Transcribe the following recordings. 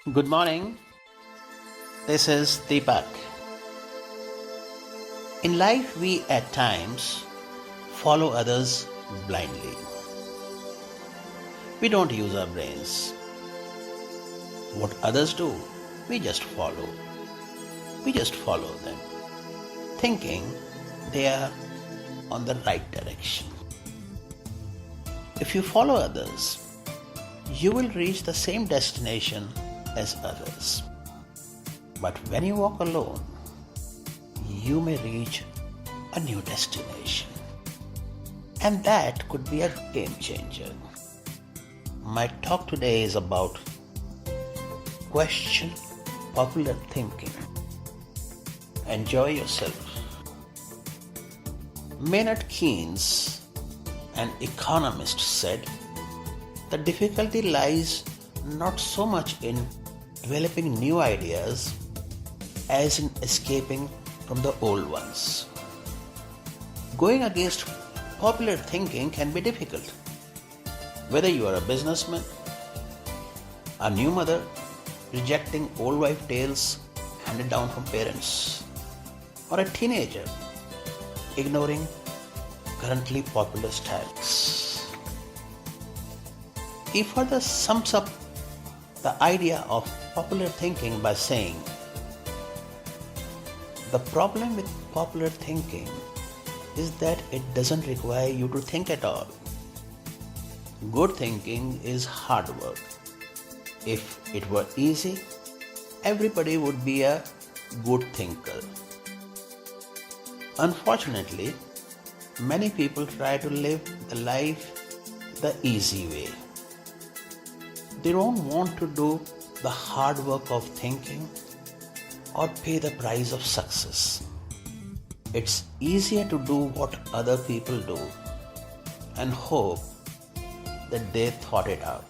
Good morning. This is Deepak. In life, we at times follow others blindly. We don't use our brains. What others do, we just follow. We just follow them, thinking they are on the right direction. If you follow others, you will reach the same destination as others. But when you walk alone, you may reach a new destination. And that could be a game changer. My talk today is about question popular thinking. Enjoy yourself. Maynard Keynes, an economist, said the difficulty lies not so much in developing new ideas as in escaping from the old ones. Going against popular thinking can be difficult. Whether you are a businessman, a new mother rejecting old wife tales handed down from parents, or a teenager ignoring currently popular styles. He further sums up the idea of popular thinking by saying, the problem with popular thinking is that it doesn't require you to think at all. Good thinking is hard work. If it were easy, everybody would be a good thinker. Unfortunately, many people try to live the life the easy way. They don't want to do the hard work of thinking or pay the price of success. It's easier to do what other people do and hope that they thought it out.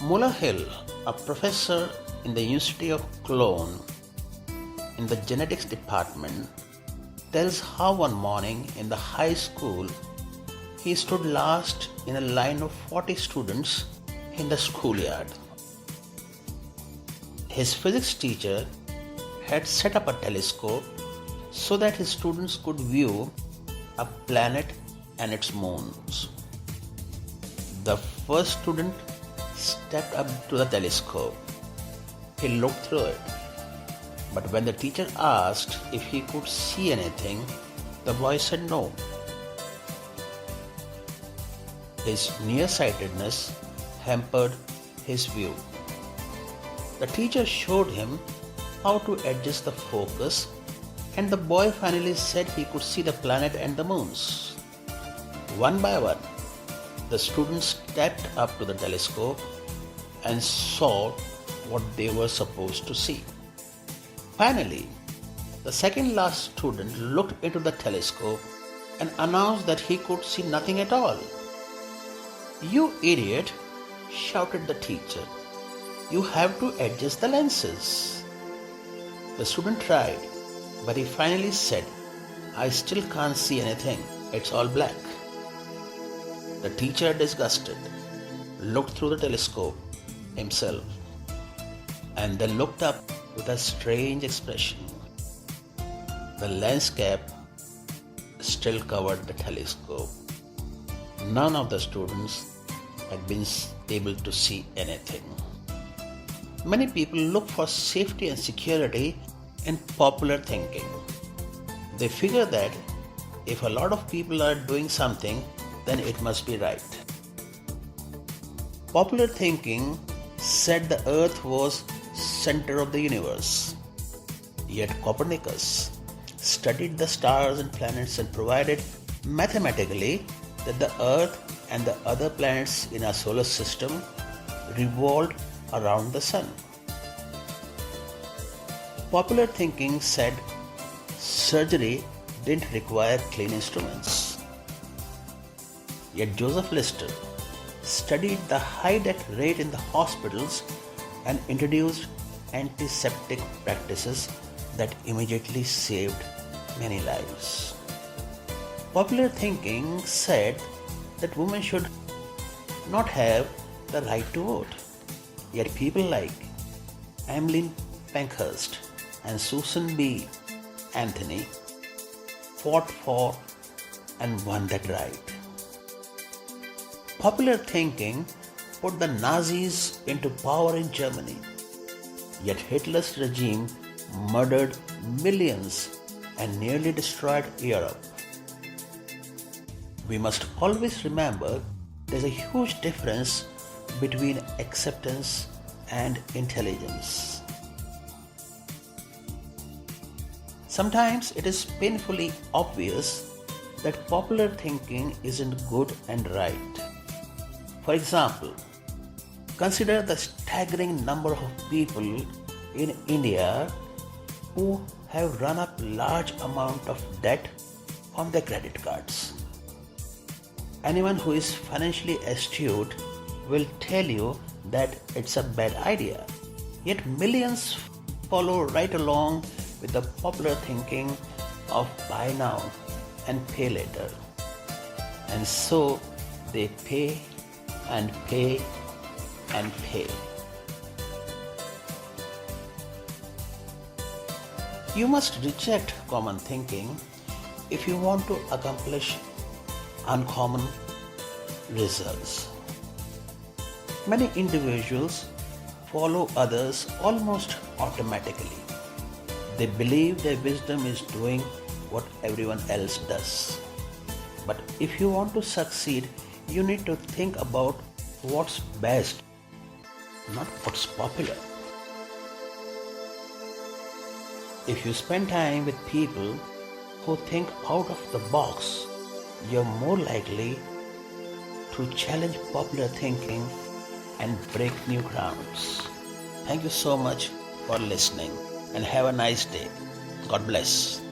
Mullah Hill, a professor in the University of Cologne in the genetics department, tells how one morning in the high school he stood last in a line of 40 students in the schoolyard. His physics teacher had set up a telescope so that his students could view a planet and its moons. The first student stepped up to the telescope. He looked through it. But when the teacher asked if he could see anything, the boy said no. His nearsightedness hampered his view. The teacher showed him how to adjust the focus, and the boy finally said he could see the planet and the moons. One by one, the students stepped up to the telescope and saw what they were supposed to see. Finally, the second last student looked into the telescope and announced that he could see nothing at all. "You idiot!" shouted the teacher. "You have to adjust the lenses." The student tried, but he finally said, "I still can't see anything. It's all black." The teacher, disgusted, looked through the telescope himself and then looked up with a strange expression. The lens cap still covered the telescope. None of the students had been able to see anything. Many people look for safety and security in popular thinking. They figure that if a lot of people are doing something, then it must be right. Popular thinking said the earth was center of the universe. Yet Copernicus studied the stars and planets and provided mathematically that the earth and the other planets in our solar system revolved around the sun. Popular thinking said surgery didn't require clean instruments. Yet Joseph Lister studied the high death rate in the hospitals and introduced antiseptic practices that immediately saved many lives. Popular thinking said that women should not have the right to vote. Yet people like Emmeline Pankhurst and Susan B. Anthony fought for and won that right. Popular thinking put the Nazis into power in Germany, yet Hitler's regime murdered millions and nearly destroyed Europe. We must always remember there's a huge difference between acceptance and intelligence. Sometimes it is painfully obvious that popular thinking isn't good and right. For example, consider the staggering number of people in India who have run up large amount of debt on their credit cards. Anyone who is financially astute will tell you that it's a bad idea. Yet millions follow right along with the popular thinking of buy now and pay later. And so they pay and pay and pay. You must reject common thinking if you want to accomplish uncommon results. Many individuals follow others almost automatically. They believe their wisdom is doing what everyone else does. But if you want to succeed, you need to think about what's best, not what's popular. If you spend time with people who think out of the box, you're more likely to challenge popular thinking and break new grounds. Thank you so much for listening and have a nice day. God bless.